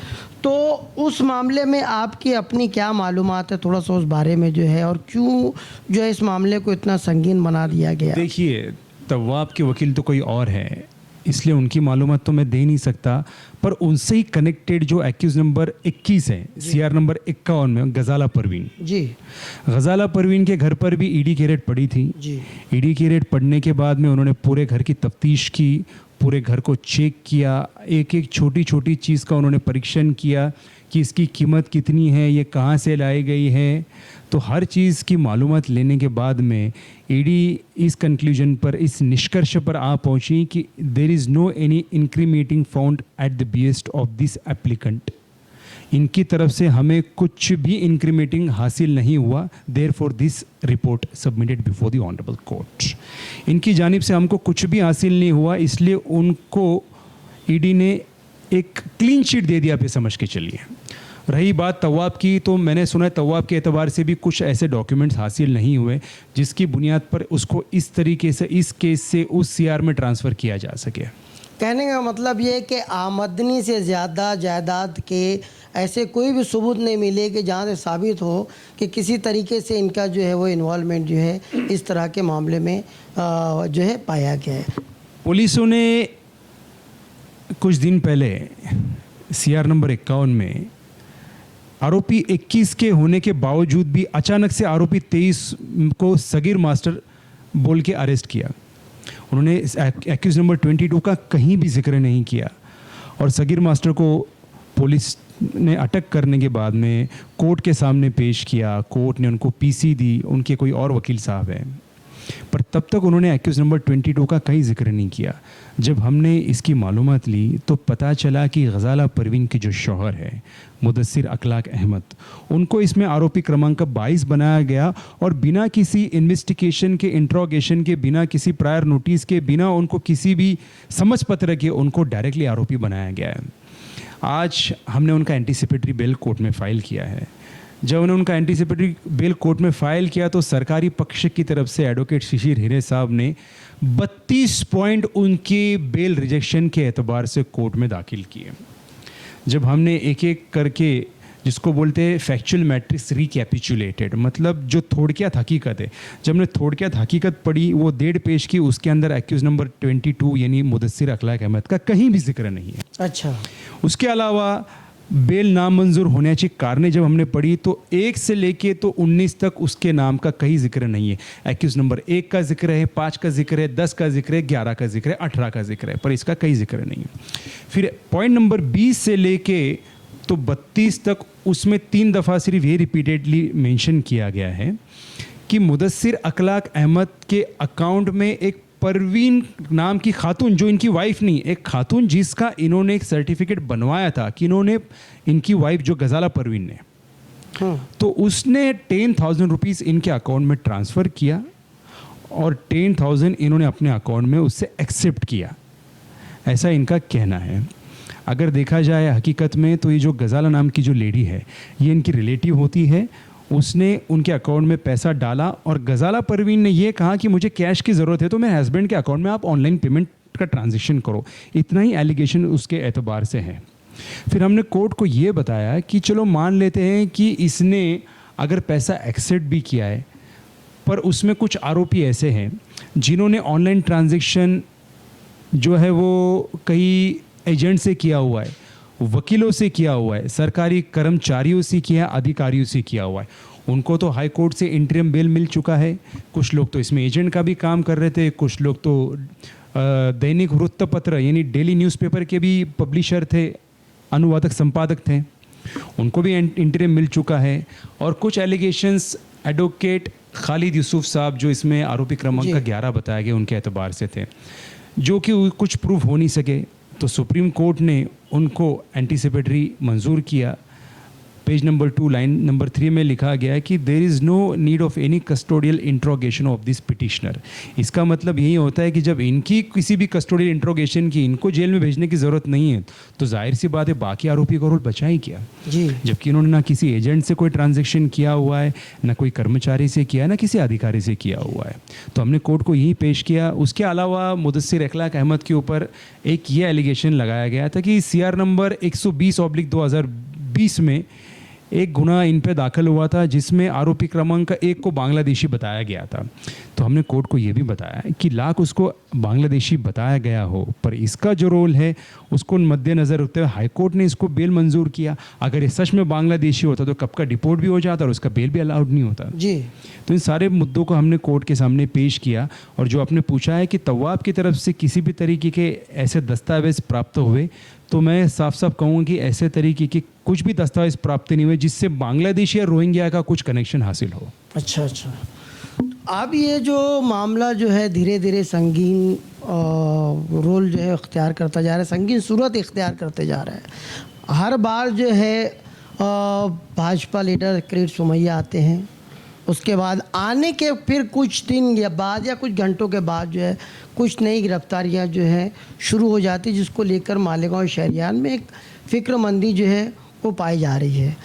तो उस मामले में आपकी अपनी क्या मालूमात है, थोड़ा सा उस बारे में जो है, और क्यों जो है इस मामले को इतना संगीन बना दिया गया? देखिए, तवाब के वकील तो कोई और है, इसलिए उनकी मालूमात तो मैं दे नहीं सकता, पर उनसे ही कनेक्टेड जो एक्यूज नंबर 21 है सीआर नंबर 51 में, गजाला परवीन जी, गजाला परवीन के घर पर भी ईडी की रेड पड़ी थी जी। ईडी की रेड पड़ने के बाद में उन्होंने पूरे घर की तफ्तीश की, पूरे घर को चेक किया, एक एक छोटी छोटी चीज़ का उन्होंने परीक्षण किया कि इसकी कीमत कितनी है, ये कहाँ से लाई गई है। तो हर चीज़ की मालूमात लेने के बाद में ईडी इस कंक्लूजन पर, इस निष्कर्ष पर आ पहुंची कि there is no any incriminating found at the behest of this applicant. इनकी तरफ से हमें कुछ भी इंक्रीमेटिंग हासिल नहीं हुआ, therefore this report submitted before the honourable court. इनकी जानिब से हमको कुछ भी हासिल नहीं हुआ, इसलिए उनको ईडी ने एक क्लीन शीट दे दिया पे समझ के चलिए। रही बात तवाब की, तो मैंने सुना है तवाब के एतबार से भी कुछ ऐसे डॉक्यूमेंट्स हासिल नहीं हुए जिसकी बुनियाद पर उसको इस तरीके से, इस केस से उस सीआर में ट्रांसफ़र किया जा सके। कहने का मतलब ये है कि आमदनी से ज़्यादा जायदाद के ऐसे कोई भी सबूत नहीं मिले कि जहाँ से साबित हो कि किसी तरीके से इनका जो है वो इन्वॉल्वमेंट जो है इस तरह के मामले में जो है पाया गया है। पुलिसों ने कुछ दिन पहले सीआर नंबर 51 में आरोपी 21 के होने के बावजूद भी अचानक से आरोपी 23 को सगीर मास्टर बोल के अरेस्ट किया। उन्होंने एक्यूज नंबर 22 का कहीं भी जिक्र नहीं किया, और सगीर मास्टर को पुलिस ने अटक करने के बाद में कोर्ट के सामने पेश किया। कोर्ट ने उनको पीसी दी, उनके कोई और वकील साहब हैं, पर तब तक उन्होंने एक्यूज नंबर 22 का कहीं जिक्र नहीं किया। जब हमने इसकी मालूमात ली तो पता चला कि गजाला परवीन के जो शौहर है मुदस्सिर अखलाक अहमद, उनको इसमें आरोपी क्रमांक 22 बनाया गया, और बिना किसी इन्वेस्टिगेशन के, इंट्रोगेशन के, बिना किसी प्रायर नोटिस के, बिना उनको किसी भी समझ पत्र के उनको डायरेक्टली आरोपी बनाया गया है। आज हमने उनका एंटीसिपेटरी बेल कोर्ट में फ़ाइल किया है। जब उन्होंने उनका एंटीसिपेटरी बेल कोर्ट में फ़ाइल किया तो सरकारी पक्ष की तरफ से एडवोकेट शिशिर हिरे साहब ने 32 पॉइंट उनके बेल रिजेक्शन के एतबार से कोर्ट में दाखिल किए। जब हमने एक एक करके जिसको बोलते हैं फैक्चुअल मैट्रिक्स रिकैपिचुलेटेड, मतलब जो थोड़क्यात हकीकत है। जब हमने थोड़क्यात हकीकत पढ़ी, वो 1.5 पेज की, उसके अंदर एक्यूज नंबर 22 यानी मुदस्सिर अखलाक अहमद का कहीं भी जिक्र नहीं है। अच्छा, उसके अलावा बेल नामंजूर होण्याची कारणे जब हमने पढ़ी तो 1 से लेके तो 19 तक उसके नाम का कहीं जिक्र नहीं है। एक्यूज नंबर 1 का जिक्र है, 5 का जिक्र है, 10 का जिक्र है, 11 का जिक्र है, 18 का जिक्र है, पर इसका कहीं जिक्र नहीं है। फिर पॉइंट नंबर 20 से लेके तो 32 तक उसमें 3 दफ़ा सिर्फ ये रिपीटेडली मेंशन किया गया है कि मुदस्सिर अखलाक अहमद के अकाउंट में एक परवीन नाम की खातून, जो इनकी वाइफ नहीं, एक खातून जिसका इन्होंने एक सर्टिफिकेट बनवाया था कि इन्होंने, इनकी वाइफ जो गजाला परवीन ने, तो उसने 10,000 रुपीज़ इनके अकाउंट में ट्रांसफ़र किया और 10,000 इन्होंने अपने अकाउंट में उससे एक्सेप्ट किया, ऐसा इनका कहना है। अगर देखा जाए हकीकत में तो ये जो गजाला नाम की जो लेडी है, ये इनकी रिलेटिव होती है। उसने उनके अकाउंट में पैसा डाला और गजाला परवीन ने ये कहा कि मुझे कैश की ज़रूरत है तो मेरे हस्बैंड के अकाउंट में आप ऑनलाइन पेमेंट का ट्रांजेक्शन करो। इतना ही एलिगेशन उसके एतबार से है। फिर हमने कोर्ट को ये बताया कि चलो मान लेते हैं कि इसने अगर पैसा एक्सेप्ट भी किया है, पर उसमें कुछ आरोपी ऐसे हैं जिन्होंने ऑनलाइन ट्रांजेक्शन जो है वो कई एजेंट से किया हुआ है, वकीलों से किया हुआ है, सरकारी कर्मचारियों से किया है, अधिकारियों से किया हुआ है। उनको तो हाई कोर्ट से इंटरिम बेल मिल चुका है। कुछ लोग तो इसमें एजेंट का भी काम कर रहे थे, कुछ लोग तो दैनिक वृत्तपत्र यानी डेली न्यूज़पेपर के भी पब्लिशर थे, अनुवादक संपादक थे, उनको भी इंटरिम मिल चुका है। और कुछ एलिगेशंस एडवोकेट खालिद यूसुफ साहब, जो इसमें आरोपी क्रमांक 11 बताया गया, उनके एतबार से थे, जो कि कुछ प्रूफ हो नहीं सके। तो सुप्रीम कोर्ट ने उनको एंटीसिपेटरी मंजूर किया। पेज नंबर 2 लाइन नंबर 3 में लिखा गया है कि there is no need of any custodial interrogation of this petitioner. इसका मतलब यही होता है कि जब इनकी किसी भी कस्टोडियल इंट्रोगेशन की, इनको जेल में भेजने की ज़रूरत नहीं है, तो जाहिर सी बात है बाकी आरोपी का रोल बचा ही क्या जी। जबकि इन्होंने ना किसी एजेंट से कोई ट्रांजेक्शन किया हुआ है, ना कोई कर्मचारी से किया है, ना किसी अधिकारी से किया हुआ है। तो हमने कोर्ट को यही पेश किया। उसके अलावा मुदस्सिर अखलाक अहमद के ऊपर एक ये एलिगेशन लगाया गया था कि CR नंबर 120/2020 में एक गुनाह इन पे दाखिल हुआ था जिसमें आरोपी क्रमांक 1 को बांग्लादेशी बताया गया था। तो हमने कोर्ट को ये भी बताया कि लाख उसको बांग्लादेशी बताया गया हो, पर इसका जो रोल है उसको मद्देनज़र रखते हुए हाई कोर्ट ने इसको बेल मंजूर किया। अगर ये सच में बांग्लादेशी होता तो कब का डिपोर्ट भी हो जाता और उसका बेल भी अलाउड नहीं होता जी। तो इन सारे मुद्दों को हमने कोर्ट के सामने पेश किया। और जो आपने पूछा है कि तवाब की तरफ से किसी भी तरीके के ऐसे दस्तावेज़ प्राप्त हुए, तो मैं साफ साफ कहूँगा कि ऐसे तरीके के कुछ भी दस्तावेज प्राप्त नहीं हुए जिससे बांग्लादेश या रोहिंग्या का कुछ कनेक्शन हासिल हो। अच्छा अच्छा। अब ये जो मामला जो है धीरे धीरे संगीन रोल जो है इख्तियार करता जा रहा है, संगीन सूरत इख्तियार करते जा रहा है। हर बार जो है भाजपा लीडर किरीट सोमैया आते हैं, उसके बाद आने के फिर कुछ दिन या बाद या कुछ घंटों के बाद जो है कुछ नई गिरफ्तारियां जो है शुरू हो जाती, जिसको लेकर मालेगांव शहरियार में एक फ़िक्रमंदी जो है वो पाई जा रही है।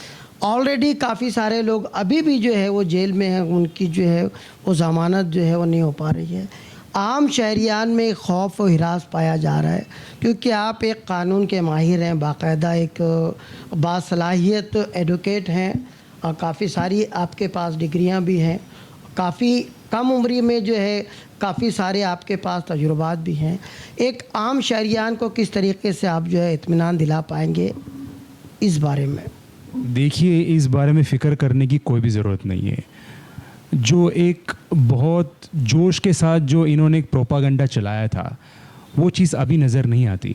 ऑलरेडी काफ़ी सारे लोग अभी भी जो है वो जेल में हैं, उनकी जो है वो ज़मानत जो है वो नहीं हो पा रही है। आम शहरियान में एक खौफ और हिरास पाया जा रहा है, क्योंकि आप एक कानून के माहिर हैं, बाकायदा एक बासलाहियत एडवोकेट हैं और काफ़ी सारी आपके पास डिग्रियां भी हैं, काफ़ी कम उम्री में जो है काफ़ी सारे आपके पास तजुर्बात भी हैं। एक आम शहरियान को किस तरीके से आप जो है इत्मीनान दिला पाएंगे इस बारे में? देखिए, इस बारे में फ़िक्र करने की कोई भी ज़रूरत नहीं है। जो एक बहुत जोश के साथ जो इन्होंने एक प्रोपागंडा चलाया था, वो चीज़ अभी नज़र नहीं आती,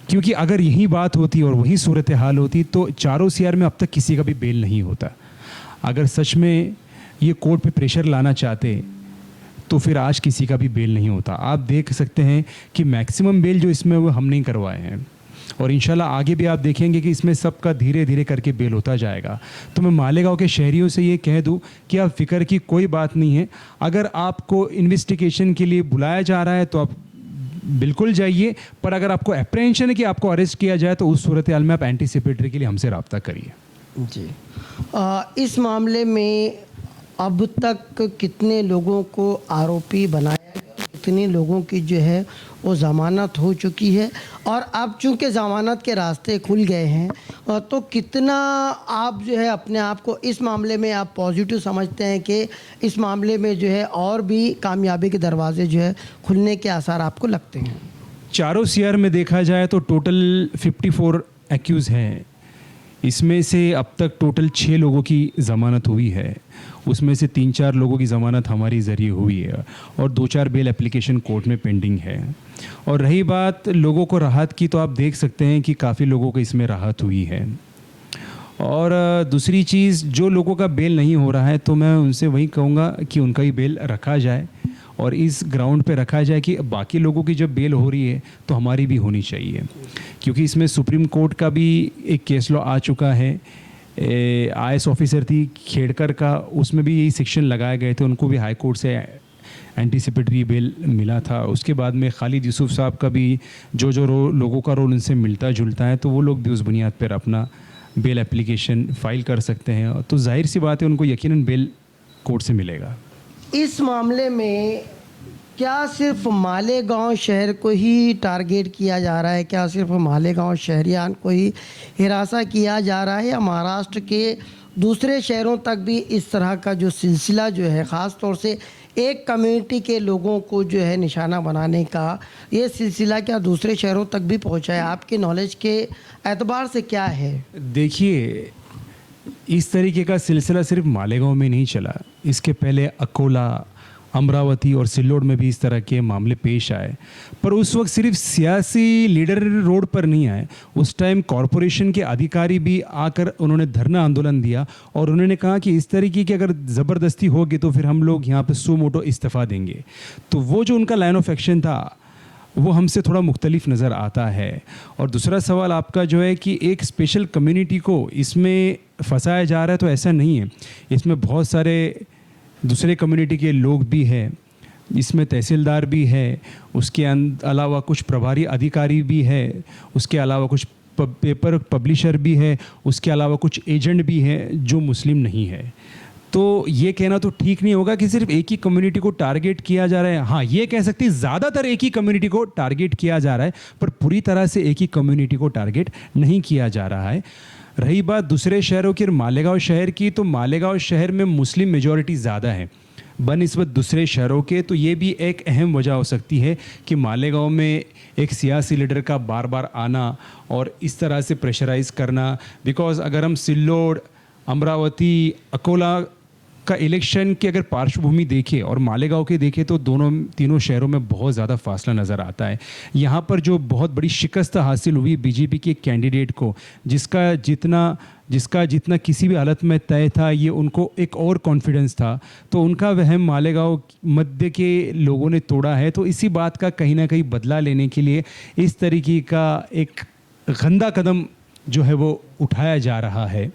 क्योंकि अगर यही बात होती और वही सूरत हाल होती तो चारों CR में अब तक किसी का भी बेल नहीं होता। अगर सच में ये कोर्ट पे प्रेशर लाना चाहते तो फिर आज किसी का भी बेल नहीं होता। आप देख सकते हैं कि मैक्सिमम बेल जो इसमें वो हम नहीं करवाए हैं, और इंशाल्लाह आगे भी आप देखेंगे कि इसमें सबका धीरे धीरे करके बेल होता जाएगा। तो मैं मालेगांव के शहरियों से ये कह दूं कि आप फ़िक्र की कोई बात नहीं है। अगर आपको इन्वेस्टिगेशन के लिए बुलाया जा रहा है तो आप बिल्कुल जाइए, पर अगर आपको अप्रहेंशन है कि आपको अरेस्ट किया जाए तो उस सूरत हाल में आप एंटीसिपेटरी के लिए हमसे रब्ता करिए। जी। इस मामले में अब तक कितने लोगों को आरोपी बनाया गया, कितने लोगों की जो है वो ज़मानत हो चुकी है, और अब चूँकि ज़मानत के रास्ते खुल गए हैं तो कितना आप जो है अपने आप को इस मामले में आप पॉजिटिव समझते हैं कि इस मामले में जो है और भी कामयाबी के दरवाजे जो है खुलने के आसार आपको लगते हैं? चारों सीआर में देखा जाए तो टोटल 54 एक्यूज़ हैं। इसमें से अब तक टोटल 6 लोगों की ज़मानत हुई है। उसमें से 3-4 लोगों की ज़मानत हमारी ज़रिए हुई है और 2-4 बेल एप्लीकेशन कोर्ट में पेंडिंग है। और रही बात लोगों को राहत की, तो आप देख सकते हैं कि काफ़ी लोगों को इसमें राहत हुई है। और दूसरी चीज़, जो लोगों का बेल नहीं हो रहा है तो मैं उनसे वही कहूँगा कि उनका ही बेल रखा जाए और इस ग्राउंड पे रखा जाए कि बाकी लोगों की जब बेल हो रही है तो हमारी भी होनी चाहिए, क्योंकि इसमें सुप्रीम कोर्ट का भी एक केस लॉ आ चुका है। IAS ऑफिसर थी खेड़कर का, उसमें भी यही सेक्शन लगाए गए थे, उनको भी हाई कोर्ट से एंटीसिपेटरी बेल मिला था। उसके बाद में खालिद यूसुफ साहब का भी जो लोगों का रोल उनसे मिलता जुलता है, तो वो लोग भी उस बुनियाद पर अपना बेल एप्लीकेशन फ़ाइल कर सकते हैं। तो जाहिर सी बात है उनको यकीनन बेल कोर्ट से मिलेगा। इस मामले में क्या सिर्फ मालेगांव शहर को ही टारगेट किया जा रहा है? क्या सिर्फ मालेगांव शहरियान को ही हिरासा किया जा रहा है, या महाराष्ट्र के दूसरे शहरों तक भी इस तरह का जो सिलसिला जो है, ख़ास तौर से एक कम्युनिटी के लोगों को जो है निशाना बनाने का ये सिलसिला क्या दूसरे शहरों तक भी पहुंचा है? आपके नॉलेज के एतबार से क्या है? देखिए, इस तरीके का सिलसिला सिर्फ मालेगांव में नहीं चला। इसके पहले अकोला, अमरावती और सिल्लोड में भी इस तरह के मामले पेश आए, पर उस वक्त सिर्फ सियासी लीडर रोड पर नहीं आए। उस टाइम कॉरपोरेशन के अधिकारी भी आकर उन्होंने धरना आंदोलन दिया और उन्होंने कहा कि इस तरीके की अगर ज़बरदस्ती होगी तो फिर हम लोग यहाँ पे सो मोटो इस्तीफ़ा देंगे। तो वो जो उनका लाइन ऑफ एक्शन था वो हमसे थोड़ा मुख्तलिफ नज़र आता है। और दूसरा सवाल आपका जो है कि एक स्पेशल कम्युनिटी को इसमें फंसाया जा रहा है, तो ऐसा नहीं है। इसमें बहुत सारे दूसरे कम्युनिटी के लोग भी हैं, इसमें तहसीलदार भी है, उसके अलावा कुछ प्रभारी अधिकारी भी है, उसके अलावा कुछ पेपर पब्लिशर भी है, उसके अलावा कुछ एजेंट भी हैं जो मुस्लिम नहीं है। तो ये कहना तो ठीक नहीं होगा कि सिर्फ एक ही कम्युनिटी को टारगेट किया जा रहा है। हाँ, ये कह सकते हैं ज़्यादातर एक ही कम्युनिटी को टारगेट किया जा रहा है, पर पूरी तरह से एक ही कम्युनिटी को टारगेट नहीं किया जा रहा है। रही बात दूसरे शहरों की, मालेगांव शहर की, तो मालेगांव शहर में मुस्लिम मेजॉरिटी ज़्यादा है बनिस्बत दूसरे शहरों के। तो ये भी एक अहम वजह हो सकती है कि मालेगांव में एक सियासी लीडर का बार बार आना और इस तरह से प्रेशराइज़ करना। बिकॉज़ अगर हम सिल्लोड, अमरावती, अकोला का इलेक्शन की अगर पार्श्वभूमि देखें और मालेगांव के देखें तो तीनों शहरों में बहुत ज़्यादा फासला नज़र आता है। यहाँ पर जो बहुत बड़ी शिकस्त हासिल हुई बीजेपी के कैंडिडेट को, जिसका जितना किसी भी हालत में तय था, ये उनको एक और कॉन्फिडेंस था, तो उनका वहम मालेगांव मध्य के लोगों ने तोड़ा है। तो इसी बात का कहीं ना कहीं बदला लेने के लिए इस तरीके का एक गंदा कदम जो है वो उठाया जा रहा है,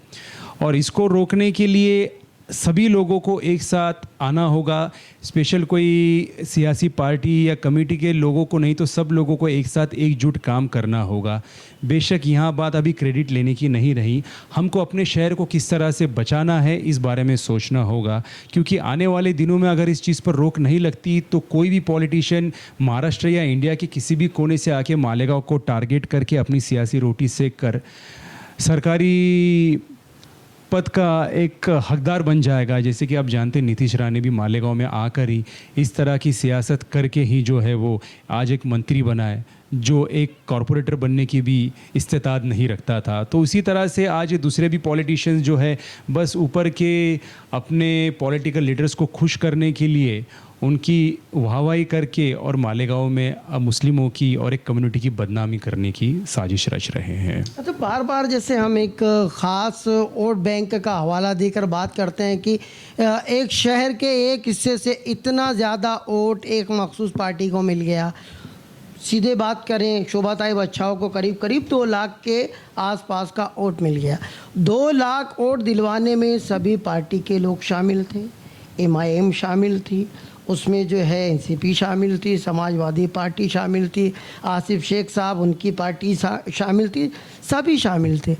और इसको रोकने के लिए सभी लोगों को एक साथ आना होगा। स्पेशल कोई सियासी पार्टी या कमेटी के लोगों को नहीं, तो सब लोगों को एक साथ एकजुट काम करना होगा। बेशक यहाँ बात अभी क्रेडिट लेने की नहीं रही, हमको अपने शहर को किस तरह से बचाना है इस बारे में सोचना होगा, क्योंकि आने वाले दिनों में अगर इस चीज़ पर रोक नहीं लगती तो कोई भी पॉलिटिशियन महाराष्ट्र या इंडिया के किसी भी कोने से आके मालेगांव को टारगेट करके अपनी सियासी रोटी सेक कर सरकारी पद का एक हकदार बन जाएगा। जैसे कि आप जानते हैं नीतीश राणे भी मालेगांव में आकर ही इस तरह की सियासत करके ही जो है वो आज एक मंत्री बना है, जो एक कॉरपोरेटर बनने की भी इस्तेताद नहीं रखता था। तो उसी तरह से आज दूसरे भी पॉलिटिशियंस जो है बस ऊपर के अपने पॉलिटिकल लीडर्स को खुश करने के लिए उनकी वाहवाही करके और मालेगांव में मुस्लिमों की और एक कम्युनिटी की बदनामी करने की साजिश रच रहे हैं। तो बार बार जैसे हम एक ख़ास वोट बैंक का हवाला देकर बात करते हैं कि एक शहर के एक हिस्से से इतना ज़्यादा वोट एक मखसूस पार्टी को मिल गया। सीधे बात करें, शोभाताई बच्चाओं को करीब करीब 2 लाख के आसपास का वोट मिल गया। 2 लाख वोट दिलवाने में सभी पार्टी के लोग शामिल थे, MIM शामिल थी, उसमें जो है NCP शामिल थी, समाजवादी पार्टी शामिल थी, आसिफ शेख साहब उनकी पार्टी शामिल थी, सभी शामिल थे।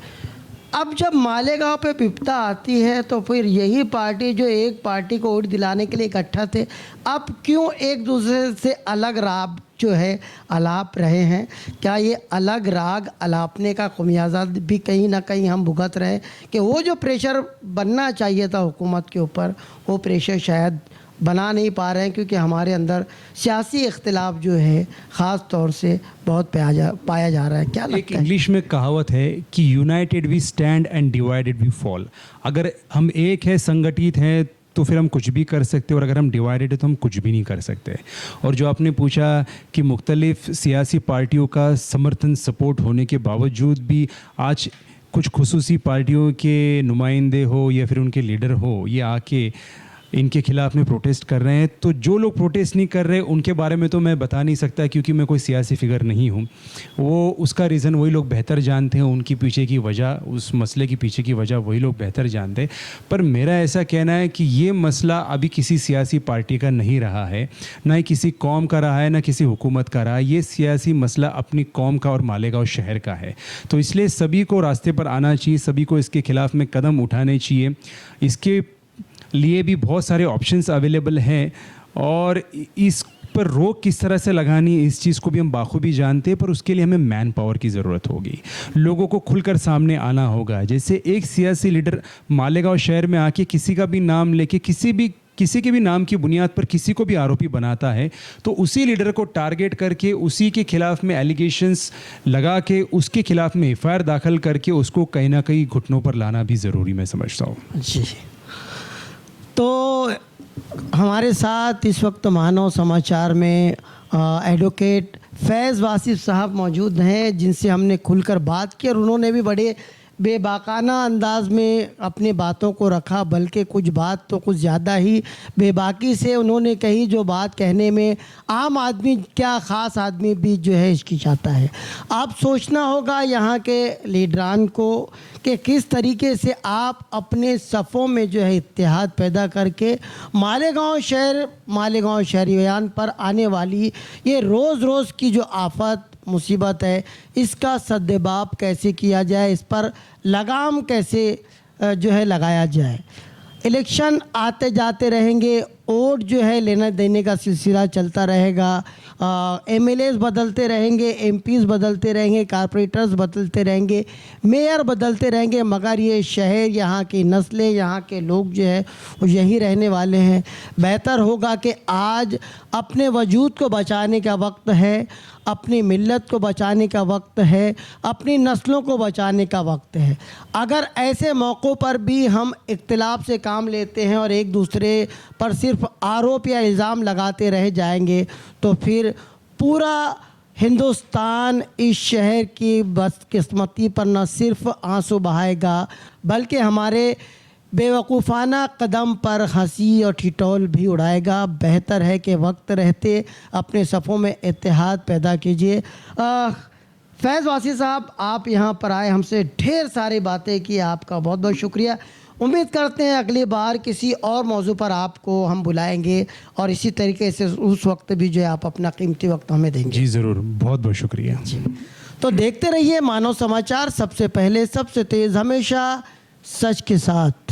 अब जब मालेगांव पे विपदा आती है तो फिर यही पार्टी जो एक पार्टी को वोट दिलाने के लिए इकट्ठा थे, अब क्यों एक दूसरे से अलग राग जो है अलाप रहे हैं? क्या ये अलग राग अलापने का खुमियाजा भी कहीं ना कहीं हम भुगत रहे हैं कि वो जो प्रेशर बनना चाहिए था हुकूमत के ऊपर, वो प्रेशर शायद बना नहीं पा रहे हैं क्योंकि हमारे अंदर सियासी इख्तिलाफ जो है ख़ास तौर से बहुत पाया जा रहा है? क्या एक लगता है? इंग्लिश में कहावत है कि united we stand and divided we fall. अगर हम एक है, संगठित हैं, तो फिर हम कुछ भी कर सकते हैं, और अगर हम डिवाइडेड है तो हम कुछ भी नहीं कर सकते। और जो आपने पूछा कि मुख्तलिफ सियासी पार्टियों का समर्थन सपोर्ट होने के बावजूद भी आज कुछ खुसूसी पार्टियों के नुमाइंदे हो या फिर उनके लीडर हो, ये आके इनके खिलाफ में प्रोटेस्ट कर रहे हैं, तो जो लोग प्रोटेस्ट नहीं कर रहे उनके बारे में तो मैं बता नहीं सकता क्योंकि मैं कोई सियासी फिगर नहीं हूँ। वो उसका रीज़न वही लोग बेहतर जानते हैं, उनकी पीछे की वजह, उस मसले की पीछे की वजह वही लोग बेहतर जानते हैं। पर मेरा ऐसा कहना है कि ये मसला अभी किसी सियासी पार्टी का नहीं रहा है, ना ही किसी कौम का रहा है, ना किसी हुकूमत का रहा है। ये सियासी मसला अपनी कौम का और मालेगांव शहर का है। तो इसलिए सभी को रास्ते पर आना चाहिए, सभी को इसके खिलाफ में कदम उठाने चाहिए। इसके लिए भी बहुत सारे ऑप्शंस अवेलेबल हैं और इस पर रोक किस तरह से लगानी है इस चीज़ को भी हम बाखूबी जानते हैं, पर उसके लिए हमें मैन पावर की ज़रूरत होगी। लोगों को खुलकर सामने आना होगा। जैसे एक सियासी लीडर मालेगांव शहर में आके किसी का भी नाम लेके किसी के भी नाम की बुनियाद पर किसी को भी आरोपी बनाता है, तो उसी लीडर को टारगेट करके उसी के खिलाफ में एलिगेशंस लगा के उसके खिलाफ में एफआईआर दाखिल करके उसको कहीं ना कहीं घुटनों पर लाना भी ज़रूरी मैं समझता हूँ। जी, तो हमारे साथ इस वक्त मानव समाचार में एडवोकेट फैज़ वासिफ साहब मौजूद हैं, जिनसे हमने खुलकर बात की और उन्होंने भी बड़े बेबाकाना अंदाज में अपनी बातों को रखा, बल्कि कुछ बात तो कुछ ज़्यादा ही बेबाकी से उन्होंने कही, जो बात कहने में आम आदमी क्या ख़ास आदमी भी जो है हिचकिचाता है। आप सोचना होगा यहाँ के लीडरान को कि किस तरीके से आप अपने सफ़ों में जो है इत्तेहाद पैदा करके मालेगांव शहरियान पर आने वाली ये रोज़ रोज़ की जो आफत मुसीबत है, इसका सद्देबाब कैसे किया जाए, इस पर लगाम कैसे जो है लगाया जाए। इलेक्शन आते जाते रहेंगे, वोट जो है लेना देने का सिलसिला चलता रहेगा, एमएलएस बदलते रहेंगे, एमपीज़ बदलते रहेंगे, कारपोरेटर्स बदलते रहेंगे, मेयर बदलते रहेंगे, मगर ये शहर, यहाँ की नस्लें, यहाँ के लोग जो है वो यहीं रहने वाले हैं। बेहतर होगा कि आज अपने वजूद को बचाने का वक्त है, अपनी मिल्लत को बचाने का वक्त है, अपनी नस्लों को बचाने का वक्त है। अगर ऐसे मौक़ों पर भी हम इख्तिलाफ से काम लेते हैं और एक दूसरे पर सिर्फ आरोप या इल्ज़ाम लगाते रह जाएंगे, तो फिर पूरा हिंदुस्तान इस शहर की बदकिस्मती पर न सिर्फ आंसू बहाएगा, बल्कि हमारे बेवकूफ़ाना कदम पर हंसी और ठिठोल भी उड़ाएगा। बेहतर है कि वक्त रहते अपने सफ़ों में इत्तेहाद पैदा कीजिए। फैज़ वासी साहब, आप यहाँ पर आए, हमसे ढेर सारी बातें की, आपका बहुत बहुत शुक्रिया। उम्मीद करते हैं अगली बार किसी और मौजू पर आपको हम बुलाएंगे और इसी तरीके से उस वक्त भी जो है आप अपना कीमती वक्त हमें देंगे। जी ज़रूर, बहुत बहुत शुक्रिया जी। तो देखते रहिए मानव समाचार, सबसे पहले सबसे तेज़, हमेशा सच के साथ।